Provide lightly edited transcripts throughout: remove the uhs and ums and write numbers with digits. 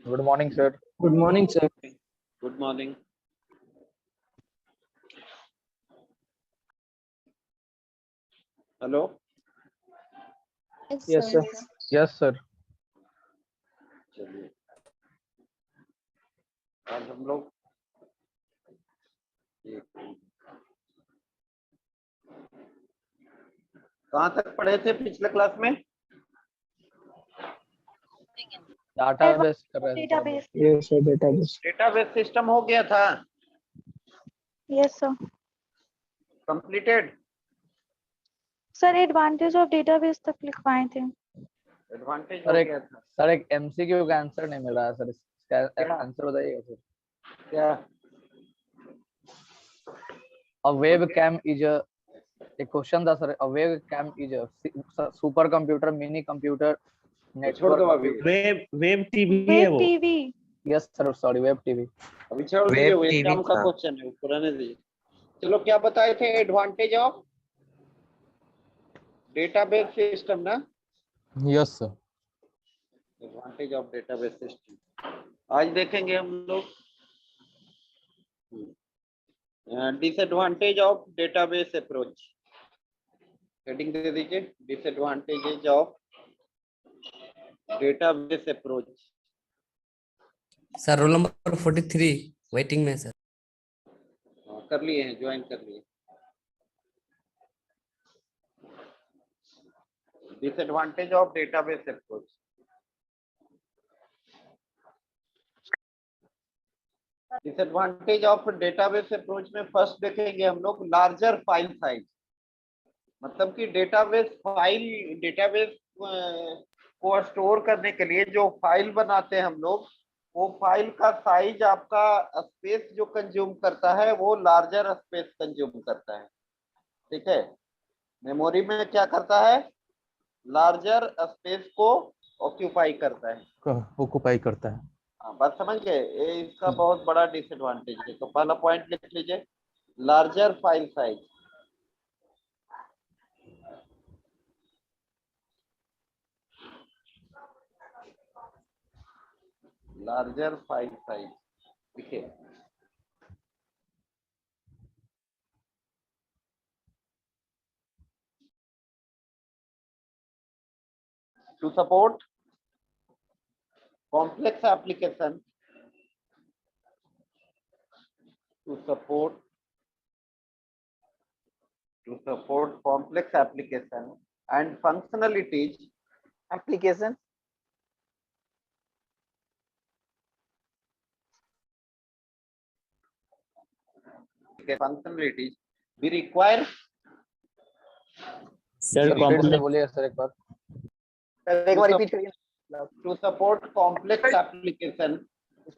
Good morning, sir. Good morning, sir. Good morning. Hello Yes, sir. Yes, sir. चलिए आज हम लोग कहाँ तक पढ़े थे पिछले क्लास में? Database कर रहे थे sir. Database. Yes, sir. Database. Database system हो गया था, Yes, sir. Completed. Sir, advantage of database तक लिखवाए थे. एडवांटेज सर हो एक गया था सर एक MCQ का आंसर नहीं मिल रहा है सर, इसका क्या? आंसर बताइएगा सर. क्या? A webcam is a question था sir. A webcam is a super computer, mini computer, छोड़ network दो अभी, computer. वेब टीवी है Web वो। TV. Yes sir, sorry, web TV. अभी छोड़ दीजिए, वो एग्जाम का क्वेश्चन है, पुराने दीजिए। चलो क्या बताए थे एडवांटेज ऑफ डेटाबेस सिस्टम ना? Yes sir. Advantage of database system आज देखेंगे हम लोग। Disadvantage of database approach, heading दे दीजिए, disadvantages of database approach. Sir roll number 43 waiting में सर। कर लिए हैं, ज्वाइन कर लिए। Disadvantage of database approach, disadvantage of database approach में फर्स्ट देखेंगे हम लोग लार्जर फाइल साइज। मतलब कि डेटाबेस को स्टोर करने के लिए जो फाइल बनाते हैं हम लोग, वो फाइल का साइज आपका स्पेस जो कंज्यूम करता है वो लार्जर स्पेस कंज्यूम करता है। ठीक है, मेमोरी में क्या करता है, लार्जर स्पेस को ऑक्यूपाई करता है। हाँ, बात समझ गए? ये इसका बहुत बड़ा डिसएडवांटेज है। तो पहला पॉइंट लिख लीजिए, larger file size. Larger file size लिखिए। To support complex application, to support complex application and functionalities, we require sir complex बोलिए सर एक बार. रिपीट करिए। to support complex application, to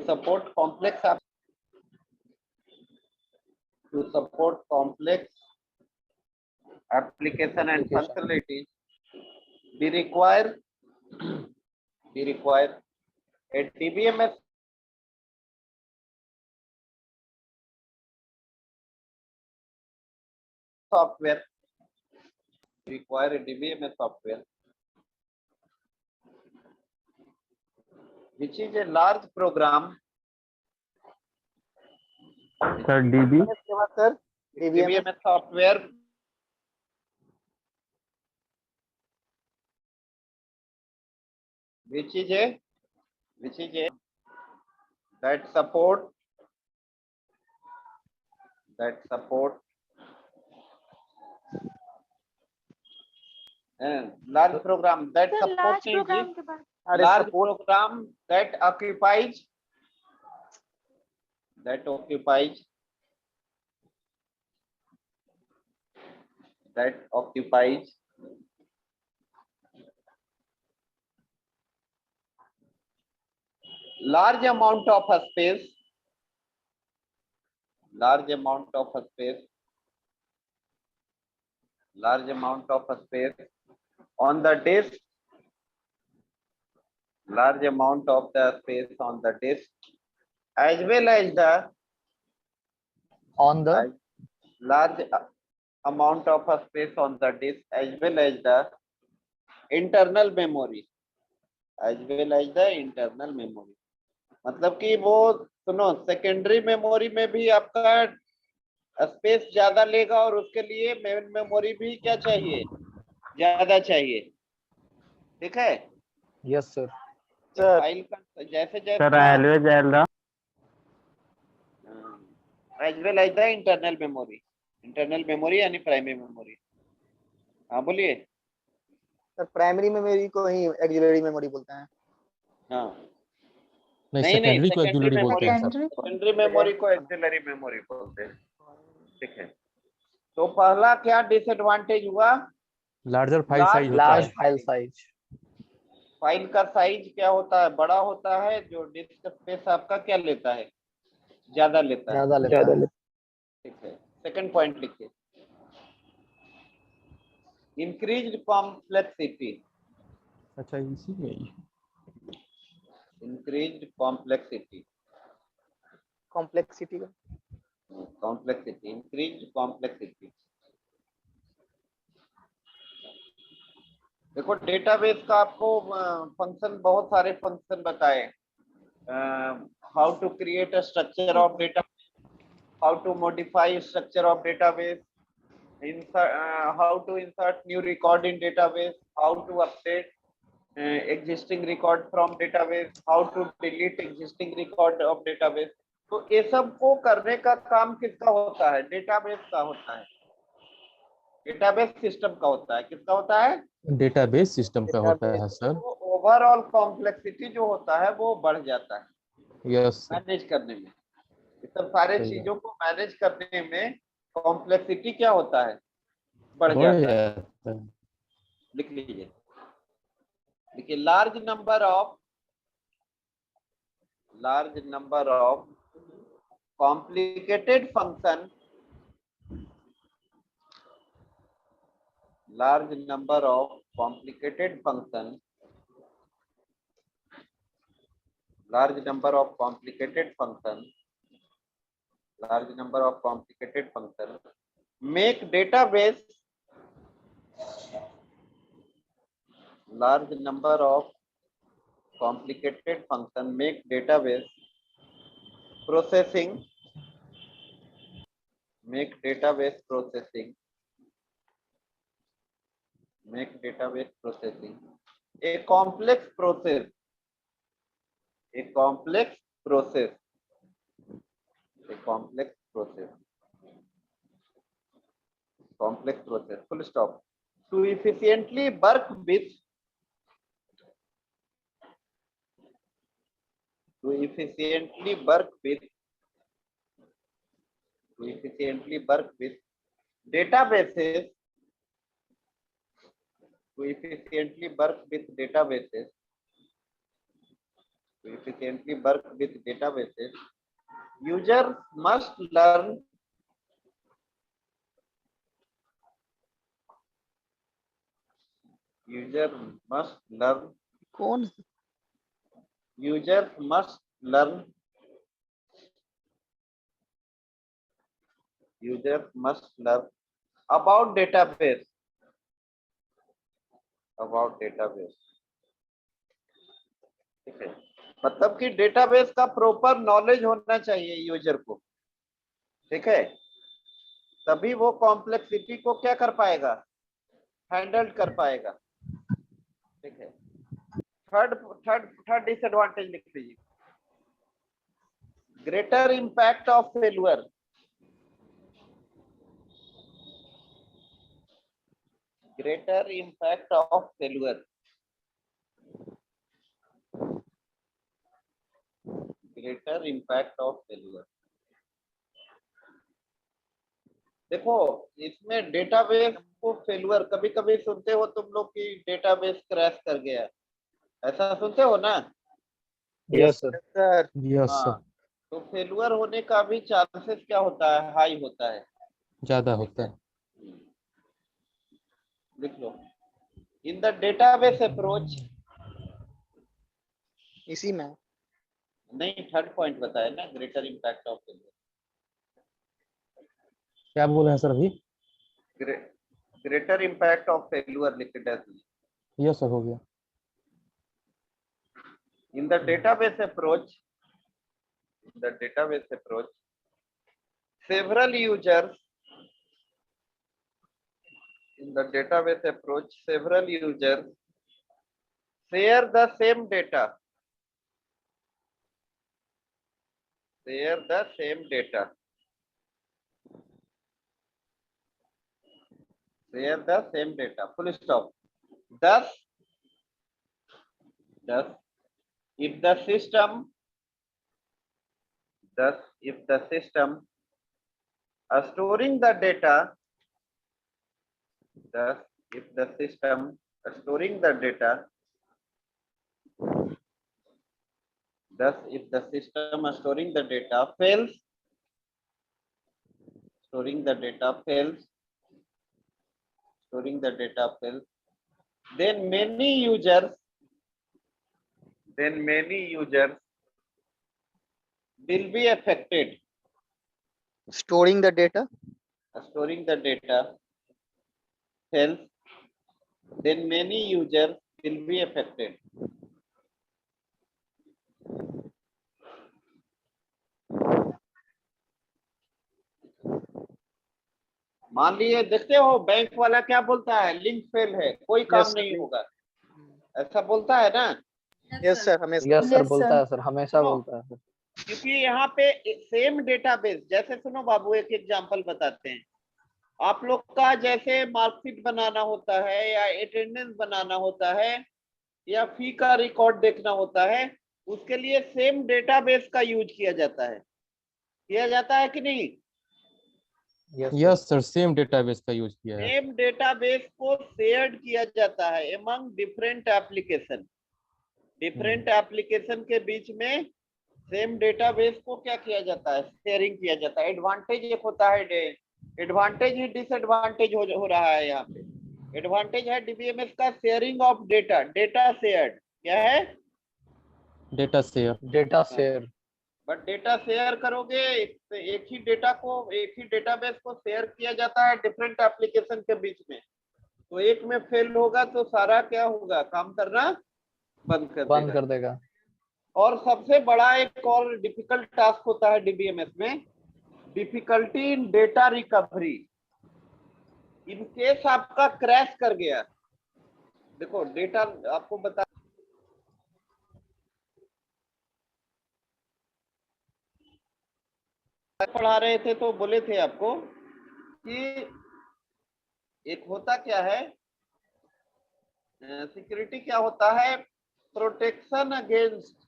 support complex application and functionalities, we require a DBMS software, which is a large program. Sir, DB. DBMS software which is a that support large program that Sir, supports large program के बाद. large program that occupies large amount of space on the disk, as well as the On the large amount of a space on the disk as well as the internal memory, as well as the internal memory. मतलब कि वो सुनो, secondary memory में भी आपका space ज्यादा लेगा और उसके लिए मेन मेमोरी भी क्या चाहिए, ज्यादा चाहिए। ठीक है, यस सर। फाइल का जैसे जैसे as well as the internal memory यानी प्राइमरी मेमोरी। हाँ बोलिए। सर प्राइमरी मेमोरी को ही ऑक्सिलरी मेमोरी बोलते हैं। हाँ नहीं, नहीं सेकेंडरी को सेकेंडरी एक्सिलरी बोलते हैं सर। सेकेंडरी मेमोरी को एक्सिलरी मेमोरी बोलते हैं। ठीक है, तो पहला क्या डिसएडवांटेज हुआ, लार्जर फाइल साइज होता लार्ज है। File size. फाइल का साइज क्या होता है, बड़ा होता है, जो डिस्क स्पेस आपका क्या लेता है, ज्यादा लेता है। ज्यादा लेता है। ठीक है, सेकंड पॉइंट लिखिए, इंक्रीज्ड कॉम्प्लेक्सिटी, अच्छा इसी में ही। इंक्रीज्ड कॉम्प्लेक्सिटी, कॉम्प्लेक्सिटी का कॉम्प्लेक्सिटी, इंक्रीज्ड कॉम्प्लेक्सिटी। देखो डेटाबेस का आपको फंक्शन, बहुत सारे फंक्शन बताए, how to create a structure of data, how to modify structure of database, how to insert new record in database, how to update existing record from database, how to delete existing record of database। तो ये सब को करने का काम किसका होता है, डेटाबेस का होता है, डेटाबेस सिस्टम का होता है। किसका होता है, डेटाबेस सिस्टम का होता है सर। तो ओवरऑल कॉम्प्लेक्सिटी जो होता है वो बढ़ जाता है यस मैनेज करने में। ये सब सारे सही है। चीजों को मैनेज करने में कॉम्प्लेक्सिटी क्या होता है, बढ़ बढ़ जाता है। जाता है। लिख लीजिए, देखिए large number of complicated function, large number of complicated function, large number of complicated function, large number of complicated function make database, large number of complicated function make database processing, make database processing, make database processing a complex process, a complex process, a complex process, complex process, full stop, to efficiently work with, to efficiently work with, to efficiently work with databases, to efficiently work with databases, to efficiently work with databases, users must learn, user must learn, कौन users must learn, users must learn about database, about database। ठीक है, मतलब कि database का proper knowledge होना चाहिए user को। ठीक है, तभी वो कॉम्प्लेक्सिटी को क्या कर पाएगा, हैंडल कर पाएगा। ठीक है, थर्ड डिसएडवांटेज लिख लीजिए, greater impact of failure, greater impact of failure, greater impact of failure. देखो इसमें डेटाबेस को फेल्यूर, कभी कभी सुनते हो तुम लोग कि डेटाबेस क्रैश कर गया, ऐसा सुनते हो ना। Yes sir. सर यस हाँ, सर, तो फेल्यूर होने का भी चांसेस क्या होता है, हाई होता है। ज्यादा होता है। लिख लो, इन द डेटाबेस अप्रोच, इसी में नहीं थर्ड पॉइंट बताया ना, ग्रेटर इंपैक्ट ऑफ फेल्यूर। क्या बोल रहे हैं सर अभी? greater impact of failure लिख के dash लीजिए. यस सर हो गया. In the database approach, several users share the same data. Full stop. Thus, if the system storing the data, fails, then many users will be affected. Storing the data. Fails, then many users will be affected. मान लिए देखते हो bank वाला क्या बोलता है, link fail है, कोई काम Yes, नहीं sir. होगा, ऐसा बोलता है ना. Yes sir, हमेशा. यस सर Yes, बोलता sir. है सर, हमेशा No. बोलता है सर. क्योंकि यहाँ पे सेम डेटाबेस, जैसे सुनो बाबू एक एग्जांपल बताते हैं. आप लोग का जैसे मार्कशीट बनाना होता है या अटेंडेंस बनाना होता है या फी का रिकॉर्ड देखना होता है, उसके लिए सेम डेटाबेस का यूज किया जाता है कि नहीं. यस सर सेम डेटाबेस का यूज किया है. सेम डेटाबेस को शेयर्ड किया जाता है अमंग डिफरेंट एप्लीकेशन के बीच में सेम डेटाबेस को क्या किया जाता है, शेयरिंग किया जाता है. एडवांटेज एक होता है, एडवांटेज ही डिसएडवांटेज हो रहा है यहाँ पे. एडवांटेज है डीबीएमएस का शेयरिंग ऑफ डेटा शेयर्ड. क्या है? Data share. But data share करोगे, एक ही डेटाबेस को शेयर किया जाता है डिफरेंट एप्लीकेशन के बीच में, तो एक में फेल होगा तो सारा क्या होगा, काम करना बंद कर देगा. और सबसे बड़ा एक और डिफिकल्ट टास्क होता है डीबीएमएस में, difficulty in data recovery. In case आपका क्रैश कर गया, देखो डेटा आपको बता, पढ़ा रहे थे तो बोले थे आपको कि एक होता क्या है, सिक्योरिटी क्या होता है, प्रोटेक्शन अगेंस्ट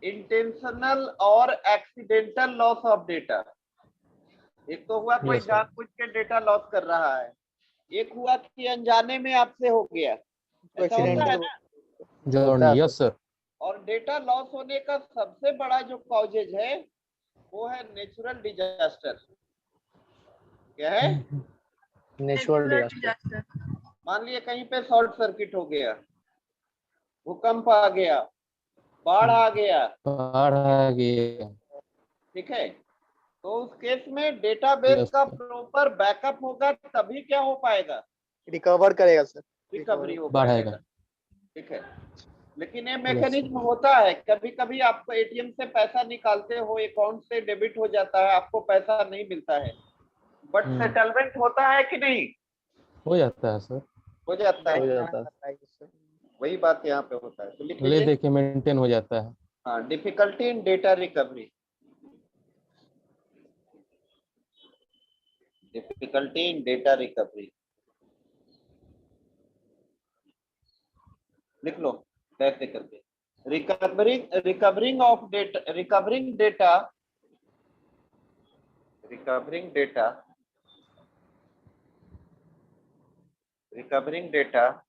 इंटेंशनल और एक्सीडेंटल लॉस ऑफ डेटा. एक तो हुआ कोई Yes, sir. जानबूझ के डेटा लॉस कर रहा है, एक हुआ कि अनजाने में आपसे हो गया, ऐसा होता है ना. जर्नी. Yes sir. और डेटा लॉस होने का सबसे बड़ा जो कॉजेज है वो है नेचुरल डिजास्टर. क्या है? Natural disaster. मान लिए कहीं पे शॉर्ट सर्किट हो गया, भूकंप आ गया, बाढ़ आ गया, ठीक है, तो उस केस में डेटाबेस Yes, का sir. प्रॉपर बैकअप होगा तभी क्या हो पाएगा, रिकवर करेगा सर. रिकवरी हो बढ़ाएगा. पाएगा. ठीक है, लेकिन ये मैकेनिज्म होता है, कभी कभी आपको एटीएम से पैसा निकालते हो, अकाउंट से डेबिट हो जाता है, आपको पैसा नहीं मिलता है, बट सेटलमेंट होता है कि नहीं? हो जाता है सर. हो जाता हो है. जाता है. वही बात यहाँ पे होता है. तो लिख ले लीजिए. देके मेंटेन हो जाता है. हाँ, difficulty in data recovery. Difficulty in data recovery लिख लो कैसे करके. Recovering data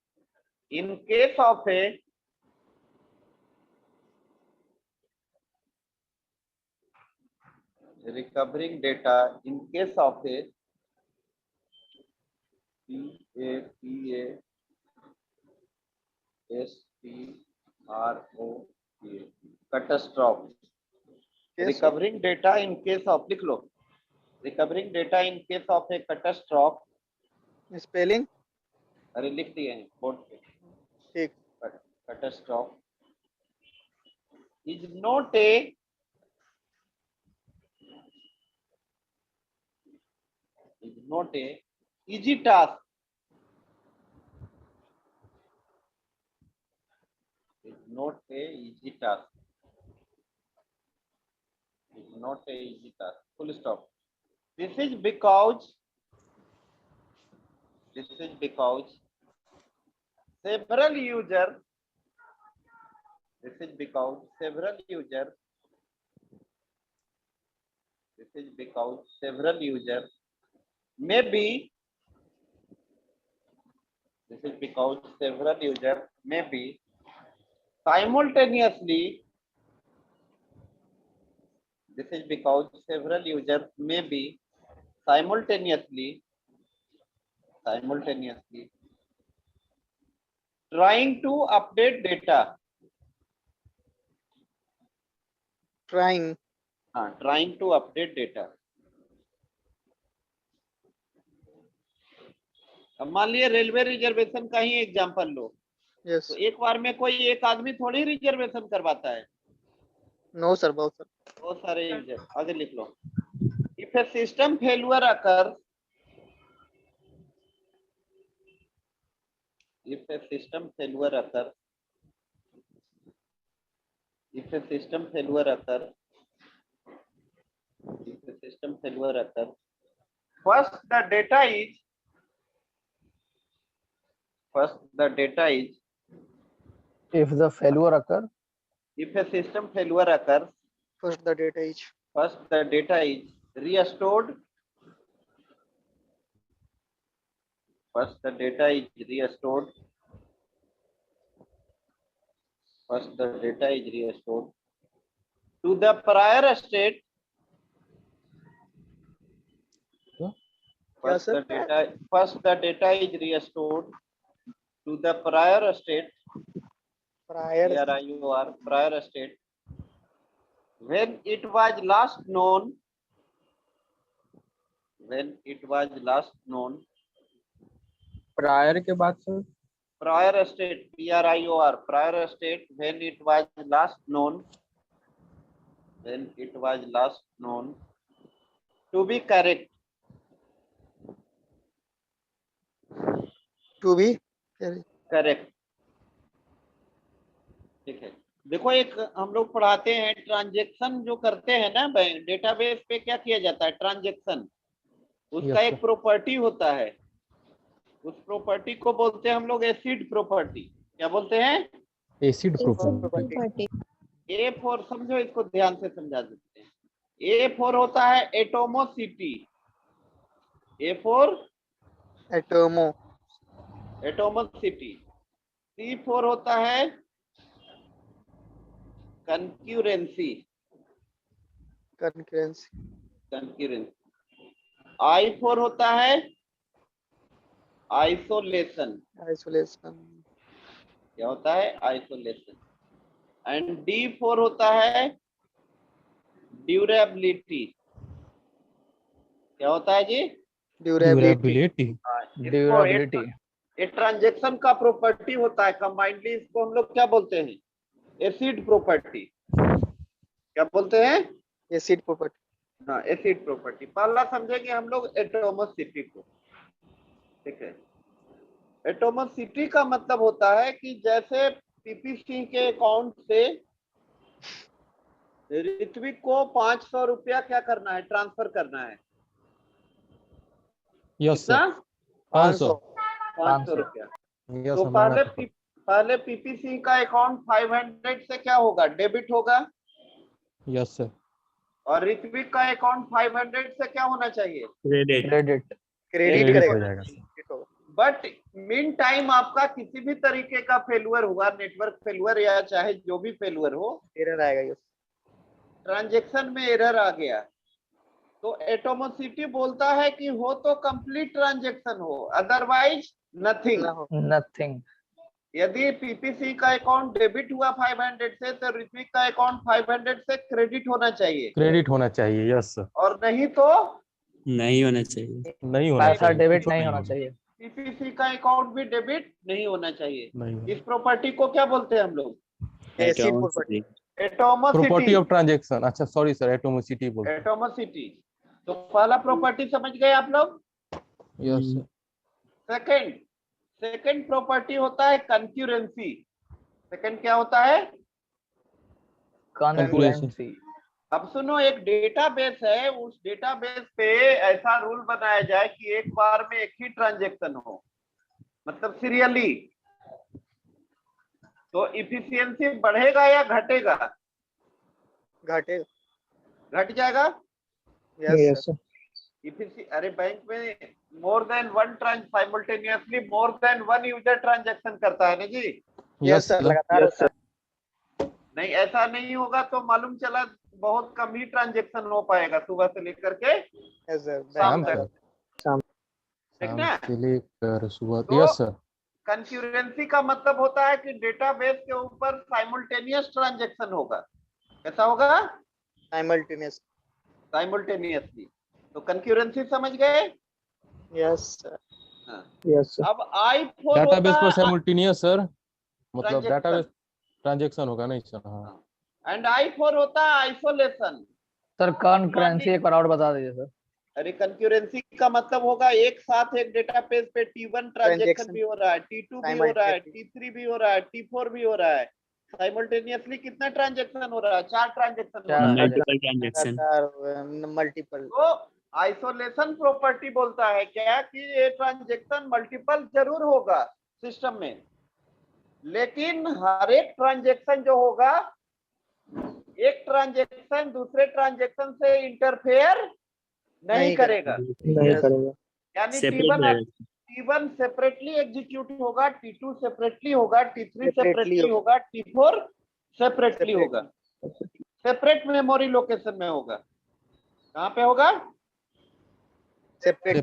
in case of a recovering data in case of a catastrophe. Yes, Recovering data in case of, लिख लो, recovering data in case of a catastrophe spelling अरे लिख दिए हैं board पे। ठीक। Catastrophe is not a easy task. It's not a easy task. It's not a easy task. Full stop. This is because several users. This is because several users maybe. This is because several users may be simultaneously. This is because several users may be simultaneously trying to update data. trying Trying to update data. अब मान लिया railway reservation का ही example लो, yes तो एक बार में कोई एक आदमी थोड़ी रिजर्वेशन करवाता है, नो सर बहुत सर बहुत सारे यूजर। आगे लिख लो। If a system failure occur, if a system failure occur, first the data is If the failure occur, if a system failure occurs, first the data is restored. First the data is restored to the prior state. First the data is restored to the prior state. Prior state when it was last known. Prior के बाद sir Prior state, PRIOR, prior state when it was last known. To be correct. to be correct. ठीक है, देखो एक हम लोग पढ़ाते हैं ट्रांजैक्शन जो करते हैं ना डेटाबेस पे, क्या किया जाता है ट्रांजैक्शन, उसका एक प्रॉपर्टी होता है, उस प्रॉपर्टी को बोलते हैं हम लोग एसिड प्रॉपर्टी। क्या बोलते हैं? Acid property. ए फॉर, समझो इसको ध्यान से समझा देते हैं। ए फॉर होता है एटोमोसिटी, ए फॉर एटोमोसिटी। सी फॉर होता है कंक्यूरेंसी। आई फॉर होता है आइसोलेशन। क्या होता है? आइसोलेशन। एंड डी फॉर होता है ड्यूरेबिलिटी। क्या होता है जी? ड्यूरेबिलिटी। ये ट्रांजैक्शन का प्रॉपर्टी होता है कंबाइंडली, इसको हम लोग क्या बोलते हैं? Acid property. क्या बोलते हैं? Acid property. हाँ, एसिड प्रॉपर्टी। पहला समझेंगे हम लोग एटोमोसिटी को। ठीक है, एटोमोसिटी का मतलब होता है कि जैसे पीपीसी के अकाउंट से ऋत्विक को 500 रुपया क्या करना है? ट्रांसफर करना है। Yes sir. 500 रुपया। तो पहले पीपीसी का अकाउंट 500 से क्या होगा? डेबिट होगा। Yes sir. और ऋत्विक का अकाउंट 500 से क्या होना चाहिए? क्रेडिट हो जाएगा। बट मीन टाइम आपका किसी भी तरीके का फेलुअर हुआ, नेटवर्क फेलुअर या चाहे जो भी फेलुअर हो, एरर आएगा, ट्रांजैक्शन में एरर आ गया, तो एटोमोसिटी बोलता है कि हो तो कंप्लीट ट्रांजैक्शन हो, अदरवाइज नथिंग। यदि पीपीसी का अकाउंट डेबिट हुआ 500 से, तो ऋत्विक का अकाउंट 500 से क्रेडिट होना चाहिए। Yes sir. और नहीं तो नहीं होना चाहिए। नहीं होना पैसा चाहिए। डेबिट नहीं होना चाहिए। पीपीसी का अकाउंट भी डेबिट नहीं होना चाहिए। नहीं इस प्रॉपर्टी को क्या बोलते हैं हम लोग? Acid property. Atomicity. Property of transaction, अच्छा सॉरी सर, एटोमिसिटी बोलते हैं। एटोमोसिटी। तो पहला प्रॉपर्टी समझ गए आप लोग। Yes sir. सेकंड प्रॉपर्टी होता है कंक्यूरेंसी। सेकंड क्या होता है? कंकरेंसी। अब सुनो, एक डेटाबेस है, उस डेटाबेस पे ऐसा रूल बनाया जाए कि एक बार में एक ही ट्रांजैक्शन हो, मतलब सीरियली। तो इफिशियंसी बढ़ेगा या घटेगा? घाटे। घट जाएगा। Yes, sir. अरे बैंक में more than one simultaneously more than one user transaction करता है ना जी। यस सर, लगातार Yes, sir. नहीं, ऐसा नहीं होगा तो मालूम चला बहुत कम ही ट्रांजैक्शन हो पाएगा सुबह से लेकर के यस सर। शाम सर तक। शाम। ठीक शाम ना? से लेकर सुबह। तो यस सर। कंक्यूरेंसी का मतलब होता है कि डेटाबेस के ऊपर साइमल्टेनियस ट्रांजैक्शन होगा। कैसा होगा? साइमल्टेनियस। साइमल्टेनियसली। तो कंक्यूरेंसी समझ गए? Yes sir. हाँ। Yes, sir. अब I4 डाटाबेस पर होता है साइमल्टेनियस सर, मतलब ट्रांजैक्शन, डाटाबेस ट्रांजैक्शन होगा नहीं सर। हाँ एंड I4 होता है आइसोलेशन। सर कंकरेंसी एक बार और बता दीजिए सर। अरे कंक्यूरेंसी का मतलब होगा एक साथ एक डेटाबेस पे T1 ट्रांजैक्शन भी हो रहा है, T2 भी हो रहा है, T3 भी हो रहा है, T4 भी हो रहा है। साइमल्टेनियसली कितना ट्रांजैक्शन हो रहा है? 4 ट्रांजैक्शन हो रहा है। Multiple transaction. लगातार मल्टीपल। तो आइसोलेशन प्रॉपर्टी बोलता है क्या कि ये ट्रांजैक्शन मल्टीपल जरूर होगा सिस्टम में, लेकिन हर एक ट्रांजैक्शन जो होगा, एक ट्रांजैक्शन दूसरे ट्रांजैक्शन से इंटरफेयर नहीं करेगा। नहीं करेगा। यानी सेपरेट T1 सेपरेटली एग्जीक्यूट होगा, T2 सेपरेटली होगा, T3 Separately सेपरेटली होगा, T4 सेपरेटली होगा। सेपरेट मेमोरी लोकेशन में होगा। कहाँ पे होगा? Separate.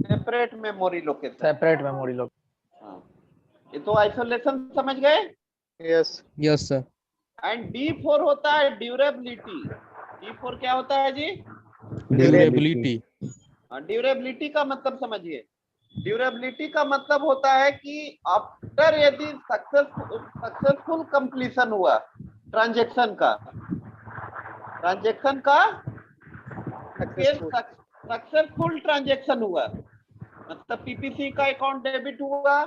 Separate memory location. Separate memory लोग। हाँ, ये तो आइसोलेशन समझ गए। Yes. Yes sir. And D4 होता है ड्यूरेबिलिटी। D4 क्या होता है जी? ड्यूरेबिलिटी। ड्यूरेबिलिटी का मतलब समझिए। ड्यूरेबिलिटी का मतलब होता है कि आफ्टर यदि सक्सेसफुल कंप्लीशन हुआ ट्रांजैक्शन का सक्सेसफुल ट्रांजैक्शन हुआ, मतलब पीपीसी का अकाउंट डेबिट हुआ,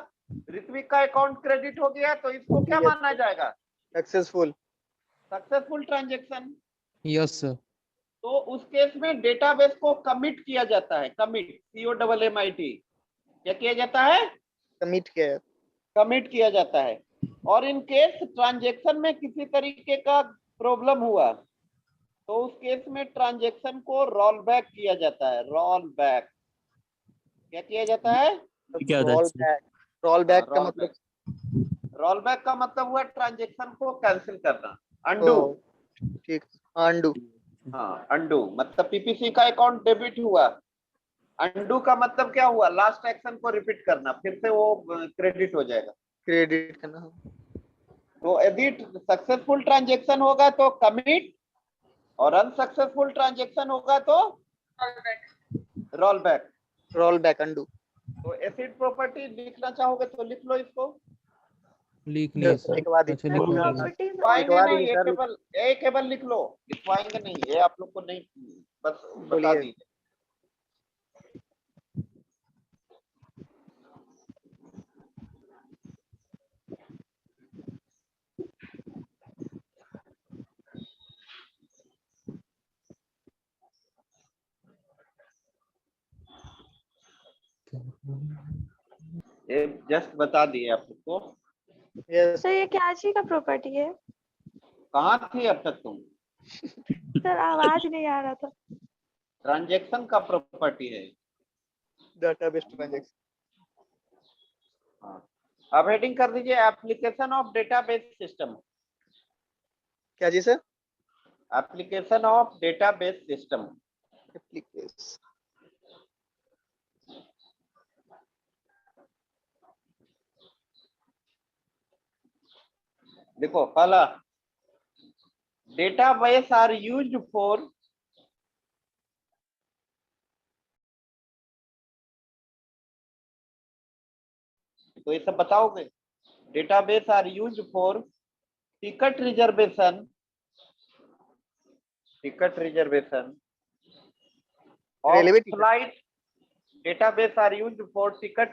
ऋत्विक का अकाउंट क्रेडिट हो गया, तो इसको क्या माना जाएगा? Successful transaction. Yes sir. तो उस केस में डेटाबेस को कमिट किया जाता है। Commit, COMMIT। क्या किया जाता है? कमिट किया। कमिट किया जाता है। और इन केस ट्रांजैक्शन में किसी तरीके का प्रॉब्लम हुआ तो उस केस में ट्रांजैक्शन को रोल बैक किया जाता है। Roll back. क्या किया जाता है? क्या होता है? रोल बैक का मतलब? रोल बैक का मतलब हुआ ट्रांजैक्शन को कैंसिल करना। अंडू। ठीक, अंडू। हाँ, अंडू मतलब पीपीसी का अकाउंट डेबिट हुआ, अंडू का मतलब क्या हुआ? लास्ट एक्शन को रिपीट करना, फिर से वो क्रेडिट हो जाएगा। क्रेडिट करना। तो यदि सक्सेसफुल ट्रांजैक्शन होगा तो कमिट, और अनसक्सेसफुल ट्रांजैक्शन होगा तो roll back. Roll back, undo. तो एसिड प्रॉपर्टी लिखना चाहोगे तो लिख लो इसको। लिख लिए सर। एक बार अच्छा लिख लो। Properties लिखवाएंगे बार नहीं, लिखा- ये केवल लिख लो, लिखवाएंगे नहीं, ये आप लोग को नहीं, बस बता बोलिए। दीजिए। ये जस्ट बता दिए आप लोग को। यस। सर ये क्या चीज का प्रॉपर्टी है? कहाँ थी अब तक तुम? सर आवाज नहीं आ रहा था। ट्रांजैक्शन का प्रॉपर्टी है। Database transaction. हाँ, अब हेडिंग कर दीजिए एप्लीकेशन ऑफ डेटाबेस सिस्टम। क्या जी sir? Application of database system. Application. देखो पहला, डेटाबेस आर यूज्ड फॉर तो ये सब बताओगे। Database are used for ticket reservation of Railway ticket. flight. Database are used for ticket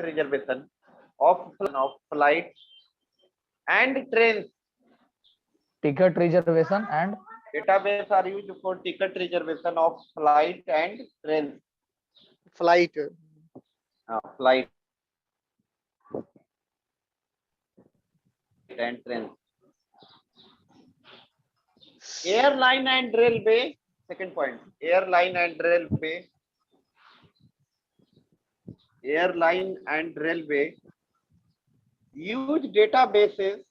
reservation of flight and trains. Ticket reservation and Database are used for ticket reservation of flight and trains. Flight. Flight and trains. Airline and railway. Second point. Airline and railway use databases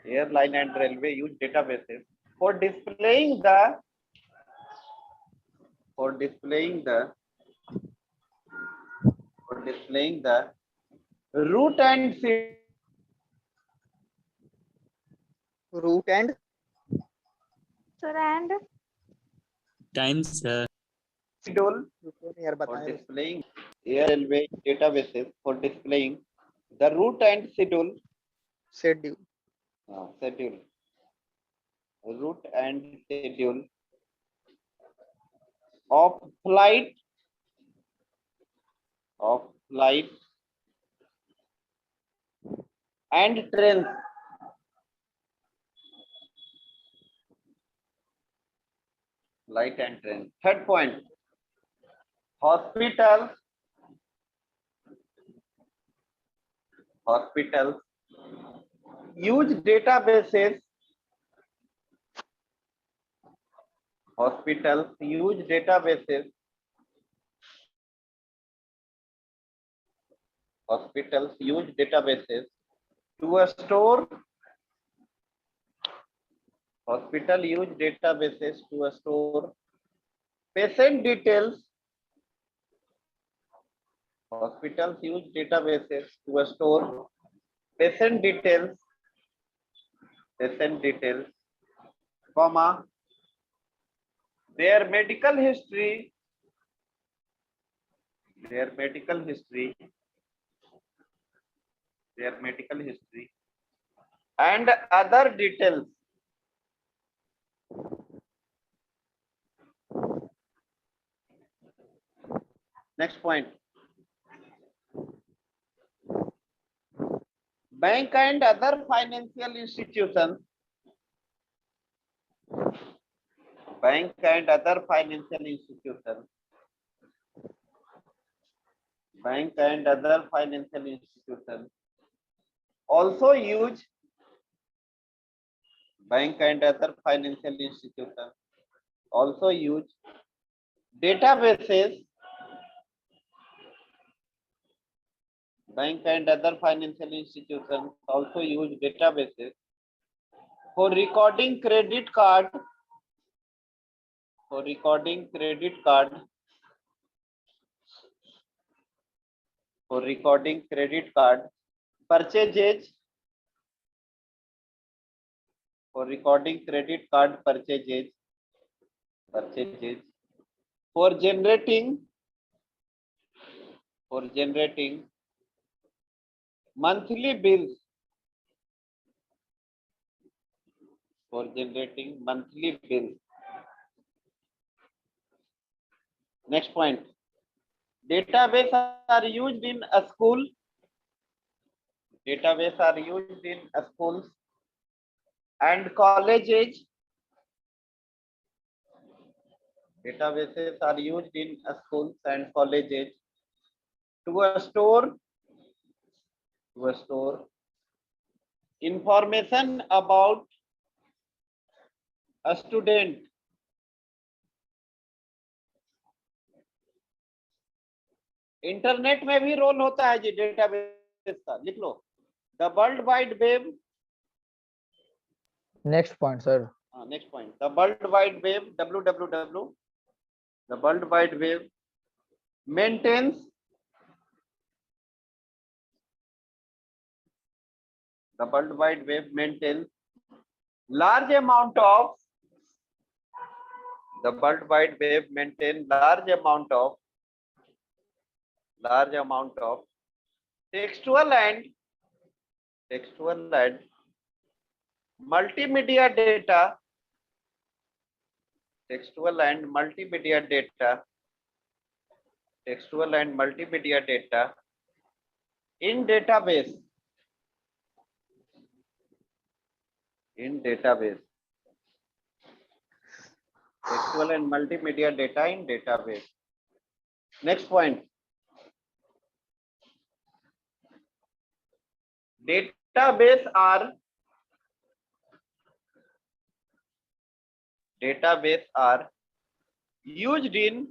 airline and railway use databases for displaying the route and Route and Sir, and Times, schedule. यार For बताएं। displaying air railway databases for displaying the route and schedule. Schedule. Route and schedule of flight and trains. Flight and trains. Third point. Hospitals use databases. To store. Hospital use databases to store patient details. Hospitals use databases to store patient details, comma, their medical history, and other details. Next point. Bank and other financial institutions. Also use databases. Bank and other financial institutions also use databases for recording credit card, purchases, for generating monthly bills, Next point. Database are used in a school. Schools and colleges. Databases are used in schools and colleges to store information about a student. Internet में भी role होता है जी database का, लिख लो। The world wide web. next point, sir. Next point. The World Wide Web, WWW. The World Wide Web maintains The World Wide Web maintains large amount of the World Wide Web maintains large amount of textual and multimedia data in database textual and multimedia data in database. Next point. Database are used in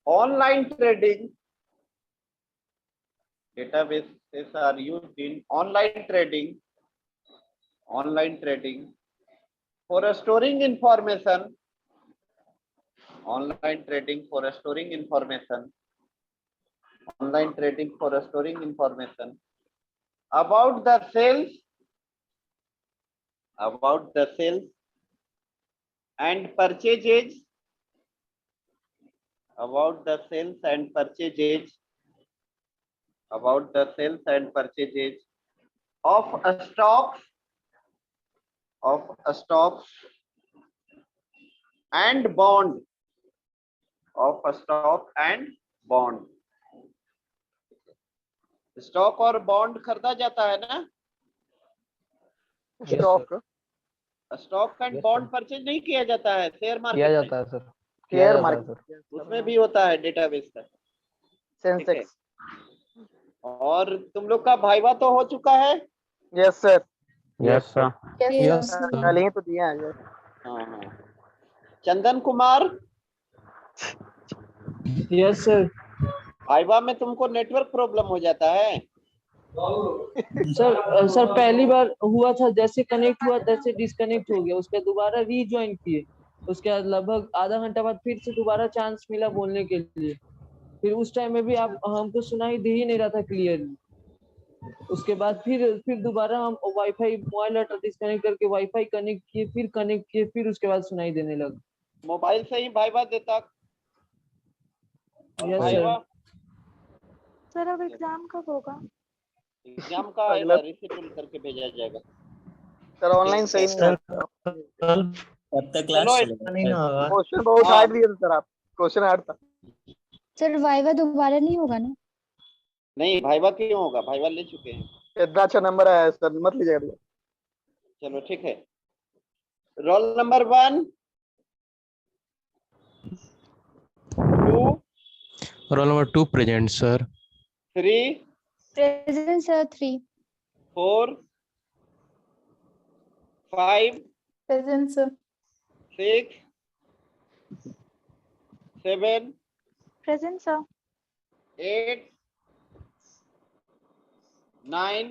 online trading. Databases are used in online trading for storing information. Online trading for storing information about the sales and purchases of stocks and bond. Stock और bond खरीदा जाता है ना? Stock and bond purchase नहीं किया जाता है share market किया जाता है सर, शेयर मार्केट उसमें भी होता है डेटाबेस का। सेंसेक्स। और तुम लोग का भाइवा तो हो चुका है? Yes sir. Yes, sir. Yes, कल ही तो दिया है। हाँ। Chandan Kumar, yes sir. भाइवा में तुमको नेटवर्क प्रॉब्लम हो जाता है? सर पहली बार हुआ था, जैसे कनेक्ट हुआ तैसे डिस्कनेक्ट हो गया, उसके दोबारा रीज्वाइन किए, उसके बाद लगभग आधा घंटा बाद फिर से दोबारा चांस मिला बोलने के लिए, फिर उस टाइम में भी आप हमको सुनाई दे ही नहीं रहा था क्लियरली। उसके बाद फिर दोबारा हम वाईफाई मोबाइल डाटा डिस्कनेक्ट करके वाईफाई कनेक्ट किए, फिर उसके बाद सुनाई देने लगा। मोबाइल से ही भाइवा देता? यस भाइवा सर अब एग्जाम कब होगा? एग्जाम का रिशेड्यूल करके भेजा जाएगा सर। ऑनलाइन सही नहीं है। कब तक क्लास चलेगा? क्वेश्चन बहुत हार्ड दिए थे सर आप। क्वेश्चन हार्ड था सर। वाइवा दोबारा नहीं होगा ना? नहीं, भाइवा क्यों होगा? भाइवा ले चुके हैं। इतना अच्छा नंबर आया सर, मत लीजिएगा। चलो ठीक है। Roll number 1 2 Roll number 2 present, sir. 3 present sir 3। 4 5 present sir. 6 7 present sir. 8 9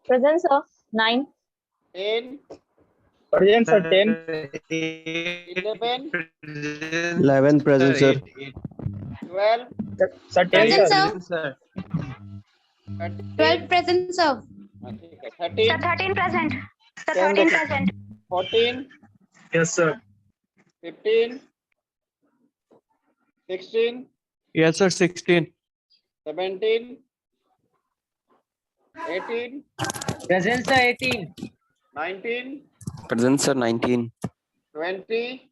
present sir. 9। 10 present sir. 10। 11 present sir. 12 sir 10 sir. 12 present sir. ठीक है। 13 13 present. 13 present. 14 yes sir. 15 16 Yes, sir. 16. 17 18 present sir. 18। 19 Present, sir. 19. 20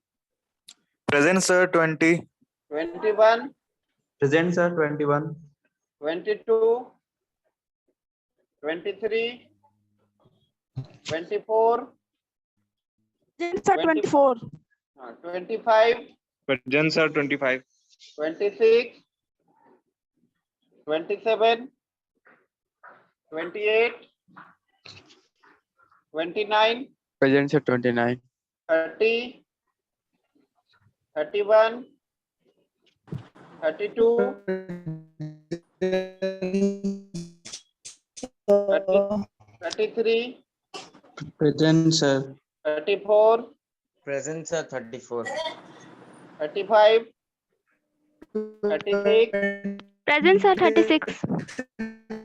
Present, sir. 20. 21 Present, sir. 21. 22 23 24 present sir. 24। 25 Present, sir. 25. 26 27 28 29 Present, sir. 29. 30 31 32 33 Present, sir. 34 Present, sir. 34. 35, 36, Present, sir. 36.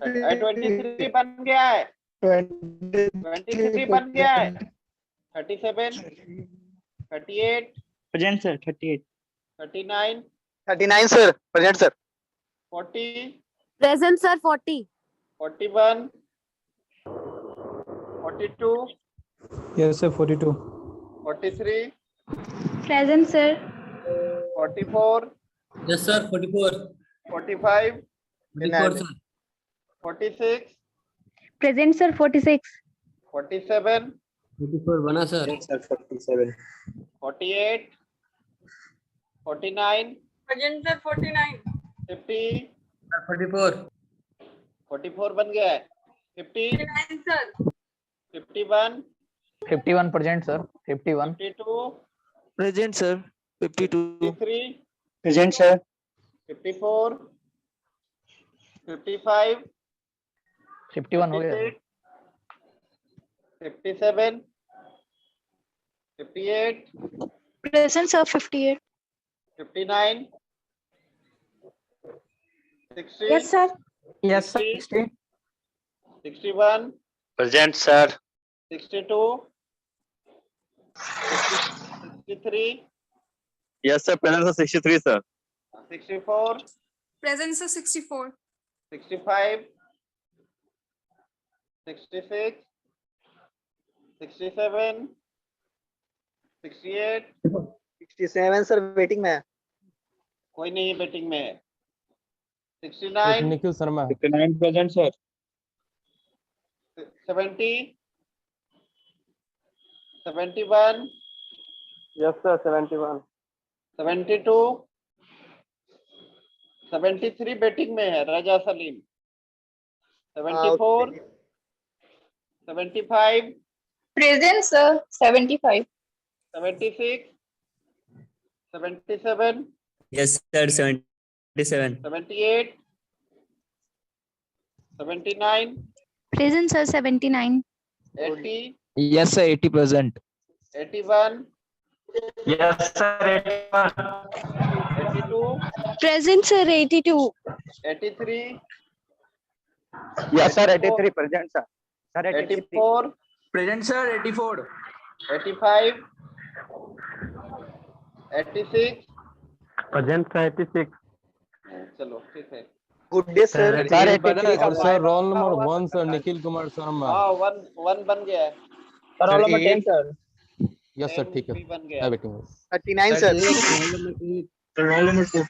23 बन गया है, 23 बन गया है, 37, 38, Present, sir. 38. 39, 39 sir. Present sir. 40, Present, sir. 40. 41, 42, Yes, sir. 42. 43, Present, sir. 44, Yes, sir. 44. 45, 44, sir. 46, Present, sir. 46. 47, 44 बना sir. Sir 47. 48, 49, Present sir 49. 50, 44. 44 बन गया है, 50, 59 sir. 51, 51 present, sir. 51. 52, Present, sir. 52. 53, Present sir. 54, 55, 51 हो गया. 56, 57, 58, Present, sir. 58. 59, 60, Yes, sir. Yes, sir. 60, 61, Present sir. 62, 63, Yes, sir. Present, sir. 63, sir. 64, Present sir 64. 65, 66, 67, 68, 67 sir waiting में है. कोई नहीं बैटिंग में है, 69, Nikhil Sharma. 59 present, sir. 70, 71, Yes sir 71. 72, 73 batting में है रजा Salim, 74, 75, Present, sir. 75. 76, 77, Yes, sir. 77. 78, 79, Present, sir. 79. 80, Yes, sir. 80 present. 81, Yes, sir. 82, Present, sir. 82. 83, Yes sir 83 present sir. Sir 84, Present, sir. 84. 85, 86, Present sir 86. चलो ठीक है, Good day sir. Sir 83 का और sir roll number 1 sir Nikhil Kumar Sharma. हाँ one बन गया है, Roll number 10 sir. Yes sir ठीक है. भी बन गया मैं है। वेटिंग. 39 sir. Roll number 2.